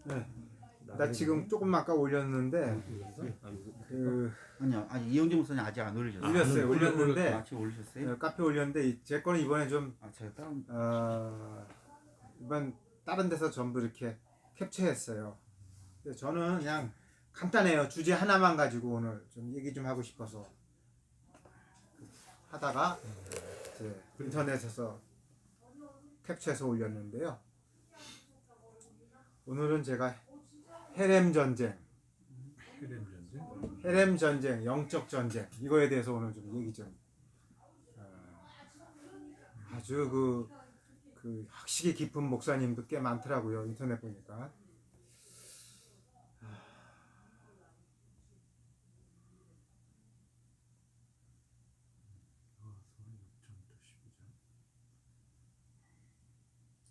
네. 나 지금 조금 아까 올렸는데 아니요, 아니 이영재 목사님 아직 안 올리셨어요. 올렸어요. 올렸는데 지금 올리셨어요? 카페 올렸는데 제 거는 이번에 좀 제가 다운. 이번 다른 데서 전부 이렇게 캡처했어요. 근데 저는 그냥 간단해요. 주제 하나만 가지고 오늘 좀 얘기 좀 하고 싶어서 하다가 이제 인터넷에서 캡처해서 올렸는데요. 오늘은 제가 헤렘 전쟁, 영적 전쟁 이거에 대해서 오늘 좀 얘기 좀 아주 그 학식이 깊은 목사님도 꽤 많더라고요. 인터넷 보니까.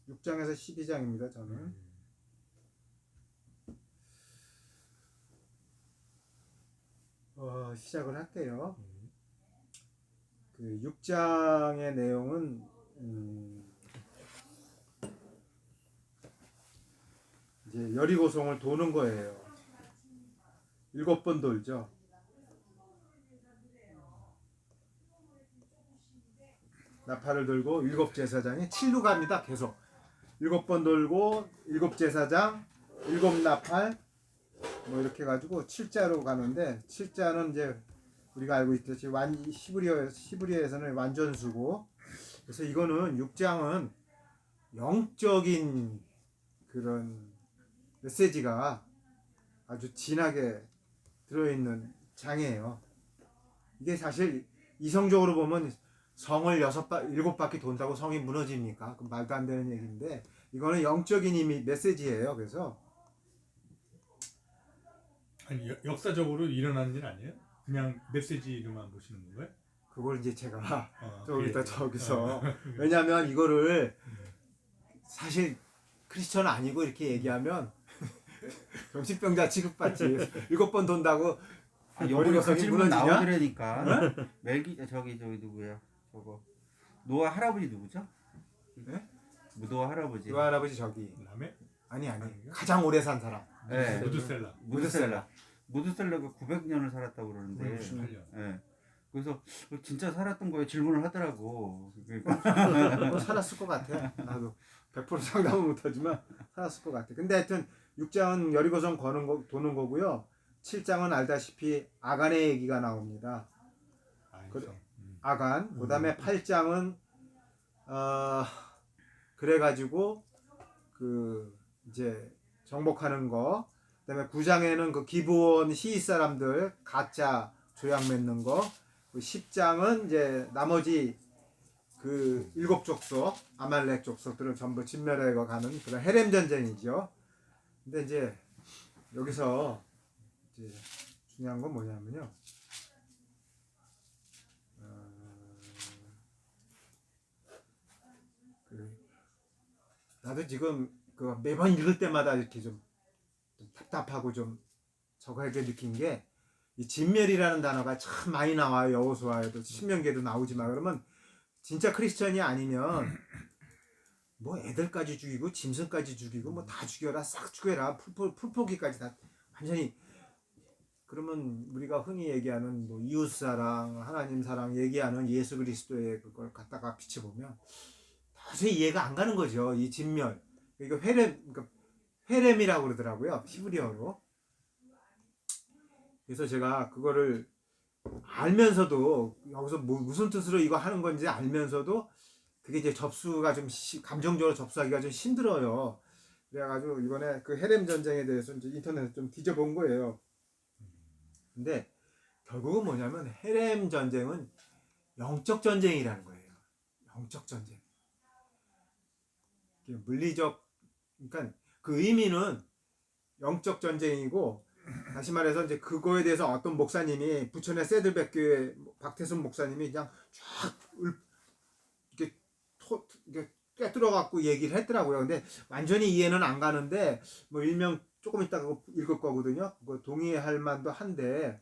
육 6장에서 12장입니다. 저는 시작을 할게요. 그 6장의 내용은 이제 여리고성을 도는 거예요. 7번 돌죠. 나팔을 들고 7 제사장이 7로 갑니다. 계속 7번 돌고 7 제사장 7 나팔 뭐 이렇게 가지고 7자로 가는데 7자는 이제 우리가 알고 있듯이 히브리어에서는 완전수고, 그래서 이거는 6장은 영적인 그런 메시지가 아주 진하게 들어있는 장이에요. 이게 사실 이성적으로 보면 성을 7바퀴 돈다고 성이 무너집니까? 그 말도 안 되는 얘기인데 이거는 영적인 이미 메시지예요. 그래서 아니 역사적으로 일어난 일 아니에요? 그냥 메시지로만 보시는 건가요? 그걸 이제 제가 그래. 저기서 왜냐하면 이거를 사실 크리스천 아니고 이렇게 얘기하면 정신병자 취급받지. 7번 돈다고 여기서 그 질문 무너지냐? 나오더라니까. 멜기 저기 누구야? 저거 노아 할아버지 누구죠? 네? 노아 할아버지. 노아 할아버지 저기 라메? 아니 가장 오래 산 사람. 네. 무드셀라. 무드셀라가 900년을 살았다고 그러는데. 98년. 네. 그래서 진짜 살았던 거에 질문을 하더라고. 뭐 살았을 것 같아. 나도 100% 상담은 못하지만 살았을 것 같아. 근데 하여튼 6장은 여리고성 도는 거고요. 7장은 알다시피 아간의 얘기가 나옵니다. 아간. 그 다음에 8장은 그래가지고 그 이제 정복하는 거. 그다음에 9장에는 그 기브온 시위 사람들 가짜 조약 맺는 거. 10장은 이제 나머지 그 7족속 아말렉 족속들을 전부 진멸해 가는 그런 헤렘 전쟁이죠. 근데 이제 여기서 이제 중요한 건 뭐냐면요. 나도 지금 그 매번 읽을 때마다 이렇게 좀 답답하고 좀 저거하게 느낀 게, 이 진멸이라는 단어가 참 많이 나와요. 여호수아에도 신명기에도 나오지만, 그러면 진짜 크리스천이 아니면 뭐 애들까지 죽이고 짐승까지 죽이고 뭐 다 죽여라, 싹 죽여라, 풀포기까지 다 완전히. 그러면 우리가 흔히 얘기하는 뭐 이웃사랑, 하나님 사랑 얘기하는 예수 그리스도의 그걸 갖다가 비춰보면 도저히 이해가 안 가는 거죠. 이 진멸. 이거 그러니까 회렘이라고 그러더라고요. 히브리어로. 그래서 제가 그거를 알면서도 여기서 무슨 뜻으로 이거 하는 건지 알면서도 그게 이제 접수가 좀 감정적으로 접수하기가 좀 힘들어요. 그래가지고 이번에 그 헤렘 전쟁에 대해서 이제 인터넷에 좀 뒤져본 거예요. 근데 결국은 뭐냐면 헤렘 전쟁은 영적 전쟁이라는 거예요. 영적 전쟁. 물리적, 그러니까 그 의미는 영적 전쟁이고, 다시 말해서 이제 그거에 대해서 어떤 목사님이 부천의 세들백교회 박태순 목사님이 그냥 쫙 이렇게 꿰뚫어 갖고 얘기를 했더라고요. 근데 완전히 이해는 안 가는데 뭐 일명 조금 이따가 읽을 거거든요. 그거 동의할 만도 한데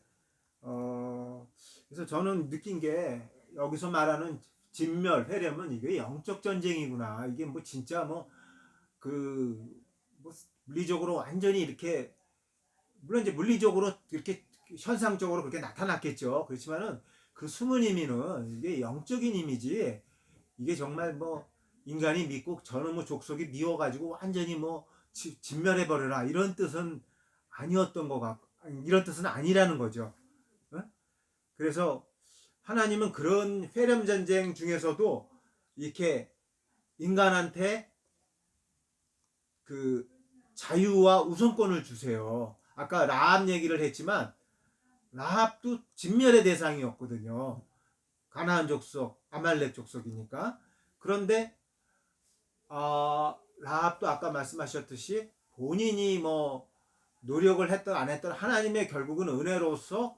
그래서 저는 느낀 게 여기서 말하는 진멸, 회рем은 이게 영적 전쟁이구나. 이게 뭐 진짜 뭐 물리적으로 완전히 이렇게 물론 이제 물리적으로 이렇게 현상적으로 그렇게 나타났겠죠. 그렇지만은 그 숨은 의미는 이게 영적인 의미지 이게 정말 뭐 인간이 믿고 저놈의 족속이 미워가지고 완전히 뭐 진멸해 버려라 이런 뜻은 아니었던 것 같고 이런 뜻은 아니라는 거죠. 어? 그래서 하나님은 그런 회렴 전쟁 중에서도 이렇게 인간한테 그 자유와 우선권을 주세요. 아까 라합 얘기를 했지만 라합도 진멸의 대상이었거든요. 가나안 족속, 아말렉 족속이니까. 그런데 라합도 아까 말씀하셨듯이 본인이 뭐 노력을 했던 안 했던 하나님의 결국은 은혜로서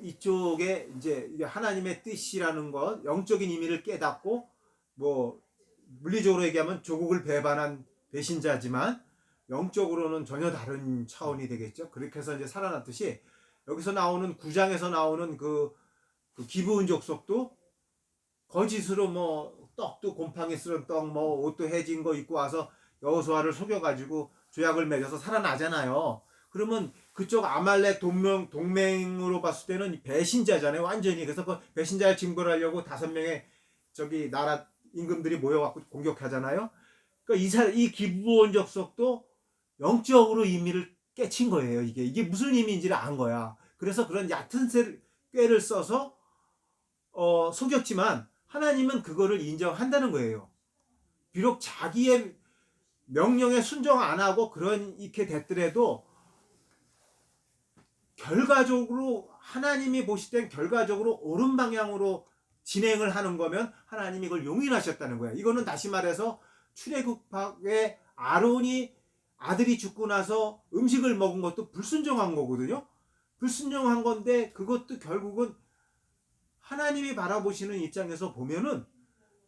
이쪽에 이제 하나님의 뜻이라는 것, 영적인 의미를 깨닫고 뭐 물리적으로 얘기하면 조국을 배반한 배신자지만 영적으로는 전혀 다른 차원이 되겠죠. 그렇게 해서 이제 살아났듯이 여기서 나오는 9장에서 나오는 그 기브온 족속도 거짓으로 뭐 떡도 곰팡이 쓸은 떡, 뭐 옷도 해진 거 입고 와서 여호수아를 속여가지고 조약을 맺어서 살아나잖아요. 그러면 그쪽 아말렉 동맹으로 봤을 때는 배신자잖아요, 완전히. 그래서 그 배신자를 징벌하려고 5명의 저기 나라 임금들이 모여갖고 공격하잖아요. 그러니까 이 기브온 족속도 영적으로 의미를 깨친 거예요. 이게 무슨 의미인지를 안 거야. 그래서 그런 얕은 꾀를 써서 속였지만 하나님은 그거를 인정한다는 거예요. 비록 자기의 명령에 순종 안 하고 그런 이렇게 됐더라도 결과적으로 하나님이 보실 땐 결과적으로 옳은 방향으로 진행을 하는 거면 하나님이 이걸 용인하셨다는 거야. 이거는 다시 말해서 출애굽의 아론이 아들이 죽고 나서 음식을 먹은 것도 불순종한 거거든요. 불순종한 건데 그것도 결국은 하나님이 바라보시는 입장에서 보면은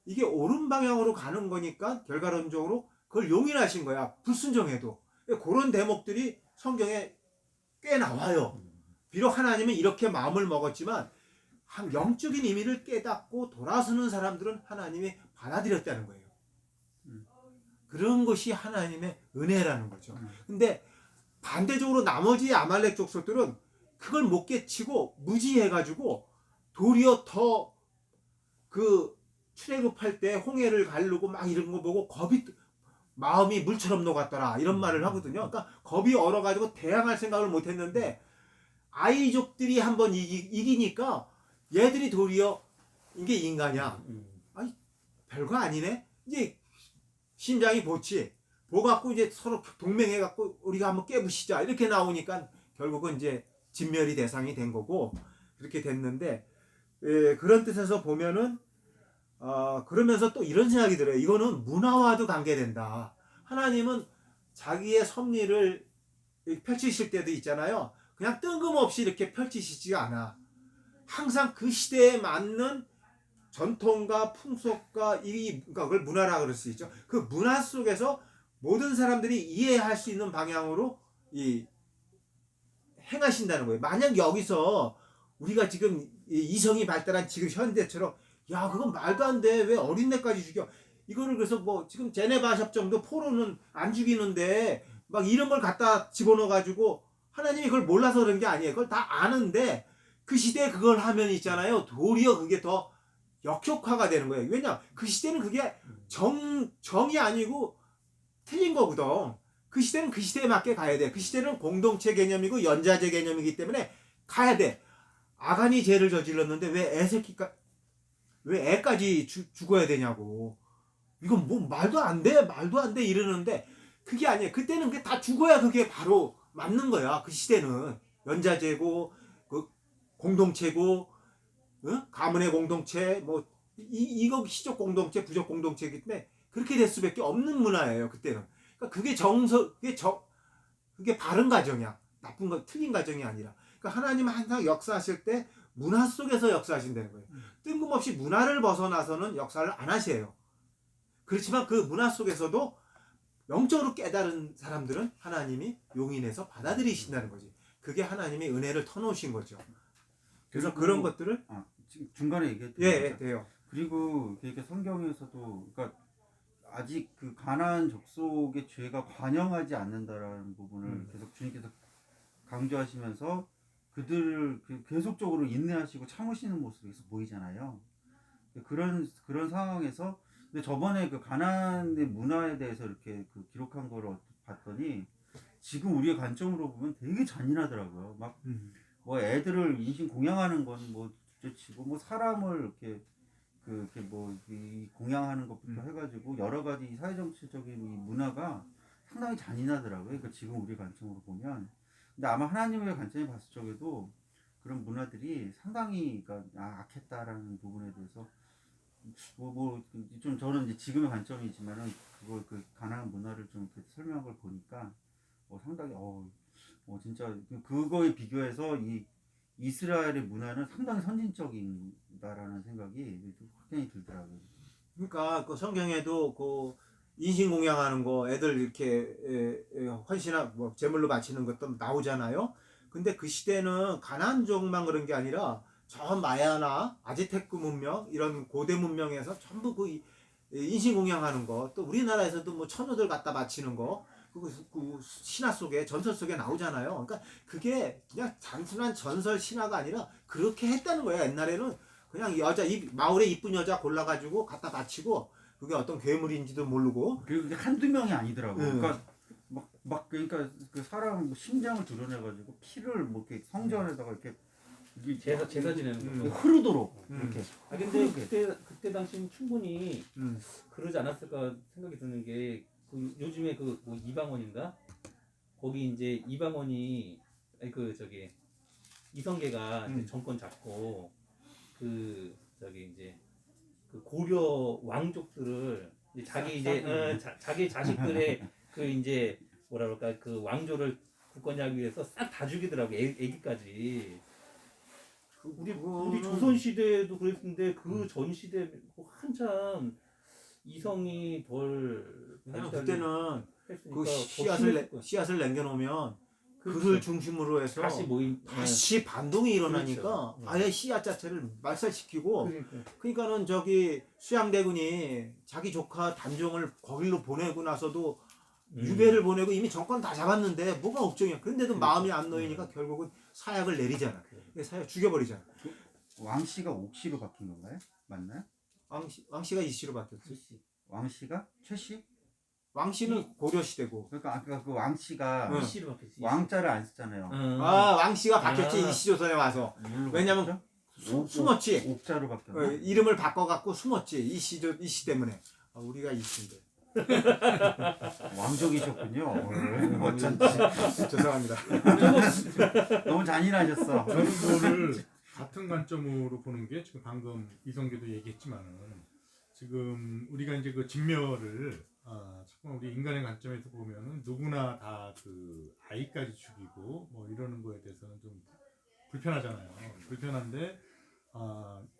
이게 옳은 방향으로 가는 거니까 결과론적으로 그걸 용인하신 거야. 불순종해도. 그런 대목들이 성경에 꽤 나와요. 비록 하나님은 이렇게 마음을 먹었지만 영적인 의미를 깨닫고 돌아서는 사람들은 하나님이 받아들였다는 거예요. 그런 것이 하나님의 은혜라는 거죠. 근데 반대적으로 나머지 아말렉 족속들은 그걸 못 깨치고 무지해가지고 도리어 더 그 출애굽할 때 홍해를 가르고 막 이런 거 보고 마음이 물처럼 녹았더라 이런 말을 하거든요. 그러니까 겁이 얼어가지고 대항할 생각을 못했는데 아이족들이 한번 이기니까 얘들이 도리어 이게 인간이야. 아니 별거 아니네. 이제 심장이 보갖고 이제 서로 동맹해갖고 우리가 한번 깨부시자 이렇게 나오니까 결국은 이제 진멸이 대상이 된 거고 그렇게 됐는데 그런 뜻에서 보면은 그러면서 또 이런 생각이 들어요. 이거는 문화와도 관계된다. 하나님은 자기의 섭리를 펼치실 때도 있잖아요. 그냥 뜬금없이 이렇게 펼치시지가 않아. 항상 그 시대에 맞는 전통과 풍속과 그러니까 그걸 문화라 그럴 수 있죠. 그 문화 속에서 모든 사람들이 이해할 수 있는 방향으로 행하신다는 거예요. 만약 여기서 우리가 지금 이성이 발달한 지금 현대처럼 야 그건 말도 안 돼. 왜 어린애까지 죽여? 이거를 그래서 뭐 지금 제네바 협정도 포로는 안 죽이는데 막 이런 걸 갖다 집어넣어가지고 하나님이 그걸 몰라서 그런 게 아니에요. 그걸 다 아는데 그 시대에 그걸 하면 있잖아요. 도리어 그게 더 역효과가 되는 거예요. 왜냐? 그 시대는 그게 정이 아니고 틀린 거거든. 그 시대는 그 시대에 맞게 가야 돼. 그 시대는 공동체 개념이고 연자제 개념이기 때문에 가야 돼. 아간이 죄를 저질렀는데 왜 애까지 죽어야 되냐고. 이건 뭐 말도 안 돼. 말도 안 돼 이러는데 그게 아니에요. 그때는 그게 다 죽어야 그게 바로 맞는 거야. 그 시대는 연자제고 그 공동체고 가문의 공동체 뭐 이거 시적 공동체 부적 공동체이기 때문에 그렇게 될 수밖에 없는 문화예요. 그때는. 그러니까 그게 바른 가정이야. 나쁜 거 틀린 가정이 아니라. 그러니까 하나님은 항상 역사하실 때 문화 속에서 역사하신다는 거예요. 뜬금없이 문화를 벗어나서는 역사를 안 하세요. 그렇지만 그 문화 속에서도 영적으로 깨달은 사람들은 하나님이 용인해서 받아들이신다는 거지. 그게 하나님의 은혜를 터놓으신 거죠. 그래서 그런 것들을 중간에 얘기해도 예, 돼요. 그리고 이렇게 성경에서도 그러니까 아직 그 가나안 족속의 죄가 관영하지 않는다라는 부분을 계속 주님께서 강조하시면서 그들을 계속적으로 인내하시고 참으시는 모습이 계속 보이잖아요. 그런 상황에서 근데 저번에 그 가나안의 문화에 대해서 이렇게 그 기록한 거를 봤더니 지금 우리의 관점으로 보면 되게 잔인하더라고요. 막 뭐 애들을 임신 공양하는 건 뭐 둘째치고 뭐 사람을 이렇게 이렇게 이 공양하는 것부터 해가지고 여러 가지 사회정치적인 이 문화가 상당히 잔인하더라고요. 그러니까 지금 우리 관점으로 보면 근데 아마 하나님의 관점에 봤을 적에도 그런 문화들이 상당히 그러니까 악했다라는 부분에 대해서 좀 저는 이제 지금의 관점이지만은 그걸 그 가나안 문화를 좀 이렇게 설명한 걸 보니까 상당히 진짜 그거에 비교해서 이 이스라엘의 문화는 상당히 선진적인다라는 생각이 확연히 들더라고요. 그러니까 그 성경에도 그 인신공양하는 거 애들 이렇게 헌신하 뭐 제물로 바치는 것도 나오잖아요. 근데 그 시대는 가나안족만 그런 게 아니라 저 마야나 아즈테크 문명 이런 고대 문명에서 전부 그 인신공양하는 거, 또 우리나라에서도 뭐 처녀들 갖다 바치는 거, 그 신화 속에 전설 속에 나오잖아요. 그러니까 그게 그냥 단순한 전설 신화가 아니라 그렇게 했다는 거예요. 옛날에는 그냥 여자 마을에 이쁜 여자 골라가지고 갖다 바치고 그게 어떤 괴물인지도 모르고. 그리고 그게 한두 명이 아니더라고요. 네. 그러니까 그러니까 그 사람 심장을 드러내가지고 피를 뭐 이렇게 성전에다가 이렇게 제사 지내는 거. 흐르도록 이렇게. 근데 그때 당시는 충분히 음. 그러지 않았을까 생각이 드는 게 그 요즘에 그 뭐 이방원인가 거기 이제 이방원이 그 저기 이성계가 이제 정권 잡고 그 저기 이제 그 고려 왕족들을 이제 자기 이제 자기 자식들의 그 이제 뭐라 그럴까 그 왕조를 굳건히 하기 위해서 싹 다 죽이더라고 애기까지. 우리 조선 시대도 그랬는데 그 전 시대 한참 이성이 덜 그냥 그때는 그 했으니까 씨앗을 남겨놓으면 그렇죠. 그를 중심으로 해서 다시 모임 다시 반동이 일어나니까 그렇죠. 아예 씨앗 자체를 말살시키고, 그러니까. 그러니까는 저기 수양대군이 자기 조카 단종을 거길로 보내고 나서도 유배를 보내고 이미 정권 다 잡았는데 뭐가 걱정이야. 그런데도 마음이 안 놓이니까 결국은 사약을 내리잖아. 사약 죽여버리잖아. 왕씨가 옥씨로 바뀐 건가요? 맞나요? 왕씨가 이씨로 바뀌었지. 왕씨가 최씨? 왕씨는 고려 시대고. 그러니까 아까 그 왕씨가 응. 이씨로 바뀌었지. 왕자를 안 썼잖아요. 아, 왕씨가 바뀌었지. 아. 이씨조선에 와서. 뭘로 왜냐면 바뀌었죠? 숨었지. 옥자로 바뀌었나? 이름을 바꿔갖고 숨었지. 이씨 때문에. 우리가 이씨인데. 왕족이셨군요. 어쩐지 죄송합니다. 너무 잔인하셨어. 저는 그거를 같은 관점으로 보는 게 지금 방금 이성계도 얘기했지만은 지금 우리가 이제 그 진멸을 잠깐 우리 인간의 관점에서 보면은 누구나 다 그 아이까지 죽이고 뭐 이러는 거에 대해서는 좀 불편하잖아요. 불편한데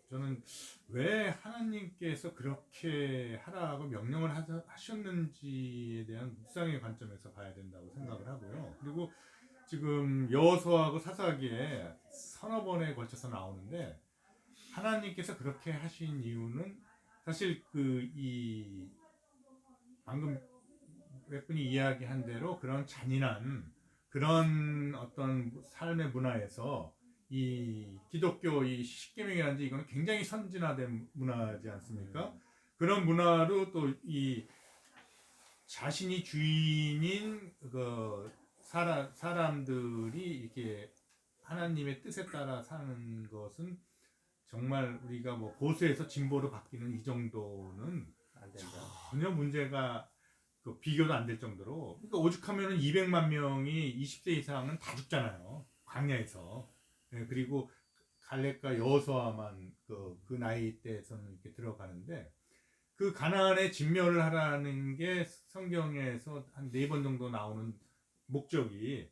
저는 왜 하나님께서 그렇게 하라고 명령을 하셨는지에 대한 묵상의 관점에서 봐야 된다고 생각을 하고요. 그리고 지금 여호수아하고 사사기에 서너 번에 걸쳐서 나오는데 하나님께서 그렇게 하신 이유는 사실 이 방금 몇 분이 이야기한 대로 그런 잔인한 그런 어떤 삶의 문화에서 이 기독교 이 십계명이라든지 이거는 굉장히 선진화된 문화지 않습니까? 그런 문화로 또 이 자신이 주인인 그 사람들이 이렇게 하나님의 뜻에 따라 사는 것은 정말 우리가 뭐 보수에서 진보로 바뀌는 이 정도는 안 된다. 전혀 문제가 비교도 안 될 정도로, 그러니까 오죽하면은 200만 명이 20세 이상은 다 죽잖아요. 광야에서. 네, 그리고 갈렙과 여호수아만 그 나이 때에서는 이렇게 들어가는데, 그 가나안에 진멸을 하라는 게 성경에서 한 4번 정도 나오는 목적이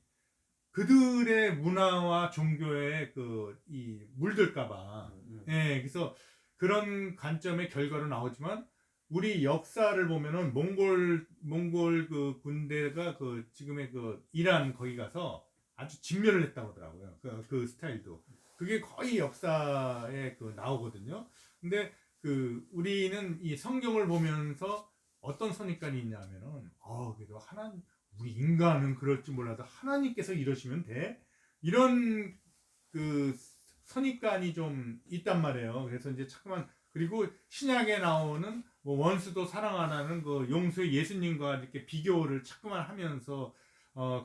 그들의 문화와 종교에 이 물들까봐. 예, 그래서 그런 관점의 결과로 나오지만 우리 역사를 보면은 몽골 그 군대가 지금의 이란 거기 가서 아주 진멸을 했다고 하더라고요. 그 스타일도. 그게 거의 역사에 나오거든요. 근데 우리는 이 성경을 보면서 어떤 선입관이 있냐면은 그래도 하나님 우리 인간은 그럴지 몰라도 하나님께서 이러시면 돼 이런 그 선입관이 좀 있단 말이에요. 그래서 이제 자꾸만 그리고 신약에 나오는 뭐 원수도 사랑하라는 그 용서의 예수님과 이렇게 비교를 자꾸만 하면서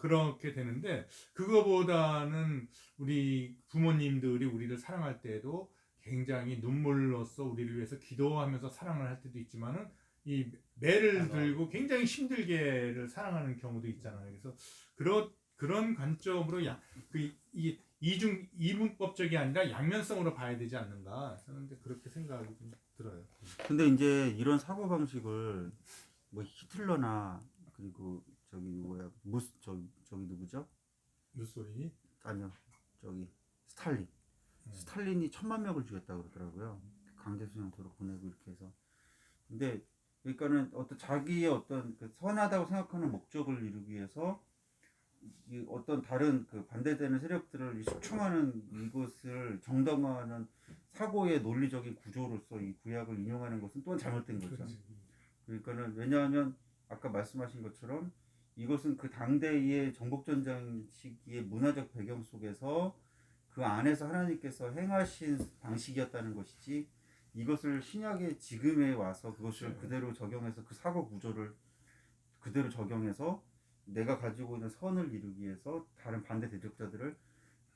그렇게 되는데 그거보다는 우리 부모님들이 우리를 사랑할 때에도 굉장히 눈물로써 우리를 위해서 기도하면서 사랑을 할 때도 있지만은 이 매를 들고 굉장히 힘들게를 사랑하는 경우도 있잖아요. 그래서 그런 관점으로 이 이분법적이 아니라 양면성으로 봐야 되지 않는가 저는 이제 그렇게 생각이 좀 들어요. 근데 이제 이런 사고 방식을 뭐 히틀러나 그리고 저기 뭐야 저기 누구죠? 무소리니 아니요, 저기 스탈린이 1,000만 명을 죽였다고 그러더라고요. 강제 수용소로 보내고 이렇게 해서. 근데 그러니까는 어떤 자기의 어떤 그 선하다고 생각하는 목적을 이루기 위해서 이 어떤 다른 그 반대되는 세력들을 숙청하는 이것을 정당화하는 사고의 논리적인 구조로서 이 구약을 인용하는 것은 또한 잘못된 거죠. 그러니까는 왜냐하면 아까 말씀하신 것처럼 이것은 그 당대의 정복전쟁 시기의 문화적 배경 속에서 그 안에서 하나님께서 행하신 방식이었다는 것이지 이것을 신약의 지금에 와서 그것을 그대로 적용해서 그 사고 구조를 그대로 적용해서 내가 가지고 있는 선을 이루기 위해서 다른 반대 대적자들을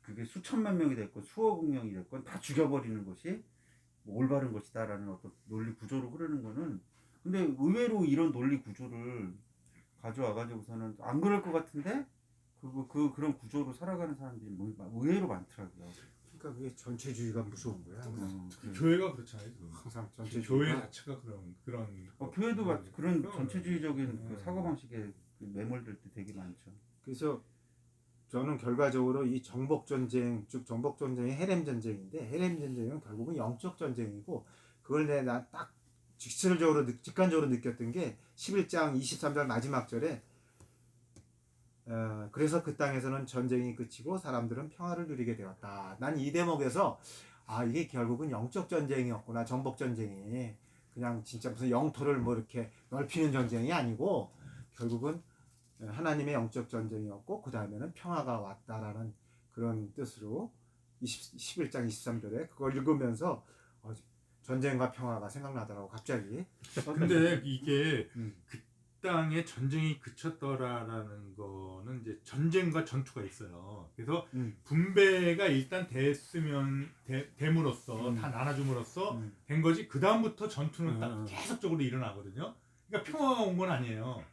그게 수천만 명이 됐건 수억 명이 됐건 다 죽여버리는 것이 뭐 올바른 것이다라는 어떤 논리 구조로 흐르는 거는 근데 의외로 이런 논리 구조를 가져와 가지고서는 안 그럴 것 같은데 그런 구조로 살아가는 사람들이 의외로 많더라고요. 그러니까 그게 전체주의가 무서운 거야. 교회가 그렇잖아요. 지금. 항상 교회 전체주의가 자체가 그런 교회도 그런 그런 전체주의적인 그 사고 방식에 매몰될 때 되게 많죠. 그래서 저는 결과적으로 이 정복 전쟁, 즉 정복 전쟁이 헤렘 전쟁인데 헤렘 전쟁은 결국은 영적 전쟁이고 그걸 내가 딱 직관적으로 느꼈던 게 11장 23절 마지막 절에 그래서 그 땅에서는 전쟁이 그치고 사람들은 평화를 누리게 되었다. 난 이 대목에서 이게 결국은 영적 전쟁이었구나. 정복 전쟁이 그냥 진짜 무슨 영토를 뭐 이렇게 넓히는 전쟁이 아니고 결국은 하나님의 영적 전쟁이었고 그 다음에는 평화가 왔다라는 그런 뜻으로 11장 23절에 그걸 읽으면서 전쟁과 평화가 생각나더라고 갑자기. 근데 이게 음. 그 땅에 전쟁이 그쳤더라라는 거는 이제 전쟁과 전투가 있어요. 그래서 분배가 일단 됨으로써 다 나눠줌으로써 된 거지. 그 다음부터 전투는 딱 계속적으로 일어나거든요. 그러니까 평화가 온 건 아니에요.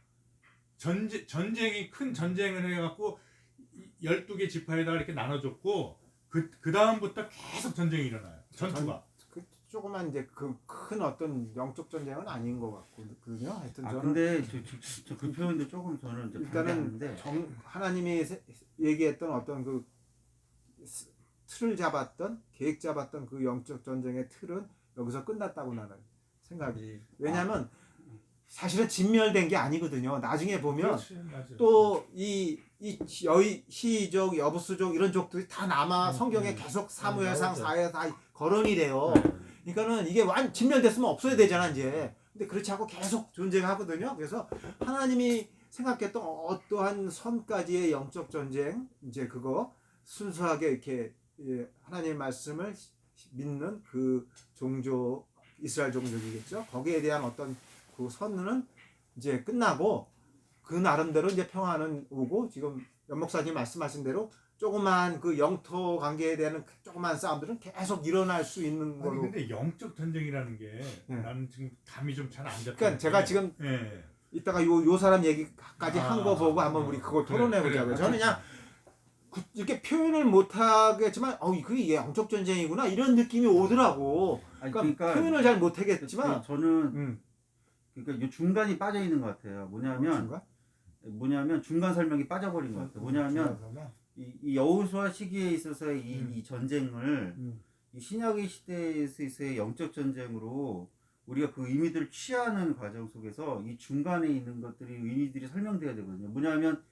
전쟁이 큰 전쟁을 해갖고 12개 지파에다가 이렇게 나눠줬고 그 다음부터 계속 전쟁이 일어나요. 전투가. 그 조그만 이제 그 큰 어떤 영적 전쟁은 아닌 것 같거든요. 하여튼 저는 근데 저 그 표현도 조금 저는 이제 일단은 반대하는데 하나님이 얘기했던 어떤 그 틀을 잡았던 계획 잡았던 그 영적 전쟁의 틀은 여기서 끝났다고 나는 생각이. 왜냐하면 사실은 진멸된 게 아니거든요. 나중에 보면 또 이 시족, 여부수족 이런 족들이 다 남아 성경에 계속 사무엘상, 사회 다 거론이 돼요. 그러니까는 이게 진멸됐으면 없어야 되잖아 이제. 근데 그렇지 않고 계속 존재하거든요. 그래서 하나님이 생각했던 어떠한 선까지의 영적 전쟁 이제 그거 순수하게 이렇게 하나님의 말씀을 믿는 그 종족 이스라엘 종족이겠죠. 거기에 대한 어떤 그 선은 이제 끝나고 그 나름대로 이제 평화는 오고 지금 연 목사님 말씀하신 대로 조그만 그 영토 관계에 대한 조그만 싸움들은 계속 일어날 수 있는 걸로. 근데 영적 전쟁이라는 게 나는 지금 감이 좀 잘 안 잡혀. 그러니까 제가 지금 이따가 요 사람 얘기까지 한 거 보고 한번 우리 그거 토론해 보자고요. 저는 그냥 이렇게 표현을 못 하겠지만 그게 영적 전쟁이구나 이런 느낌이 오더라고. 그러니까 표현을 잘 못 하겠지만 저는 그러니까 이 중간이 빠져 있는 것 같아요. 뭐냐면 중간 설명이 빠져버린 것 같아요. 뭐냐면 이 여호수아 시기에 있어서의 이 전쟁을 이 신약의 시대에서의 영적 전쟁으로 우리가 그 의미들을 취하는 과정 속에서 이 중간에 있는 것들이 의미들이 설명돼야 되거든요. 뭐냐면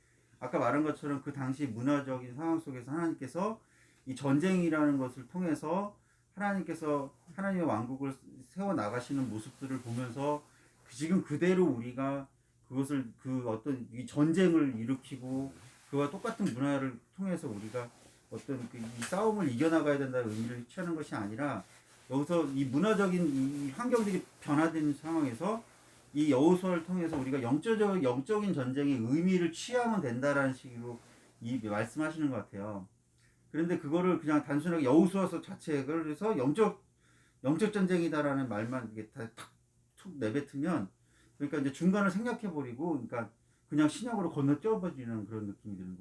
아까 말한 것처럼 그 당시 문화적인 상황 속에서 하나님께서 이 전쟁이라는 것을 통해서 하나님께서 하나님의 왕국을 세워 나가시는 모습들을 보면서 지금 그대로 우리가 그것을 그 어떤 이 전쟁을 일으키고 그와 똑같은 문화를 통해서 우리가 어떤 이 싸움을 이겨나가야 된다는 의미를 취하는 것이 아니라 여기서 이 문화적인 이 환경들이 변화된 상황에서 이 여호수아를 통해서 우리가 영적인 전쟁의 의미를 취하면 된다라는 식으로 이 말씀하시는 것 같아요. 그런데 그거를 그냥 단순하게 여호수아서 자체를 해서 영적 전쟁이다라는 말만 이게 탁툭 내뱉으면 그러니까 이제 중간을 생략해 버리고 그러니까 그냥 신약으로 건너뛰어 버리는 그런 느낌이 드는 거예요.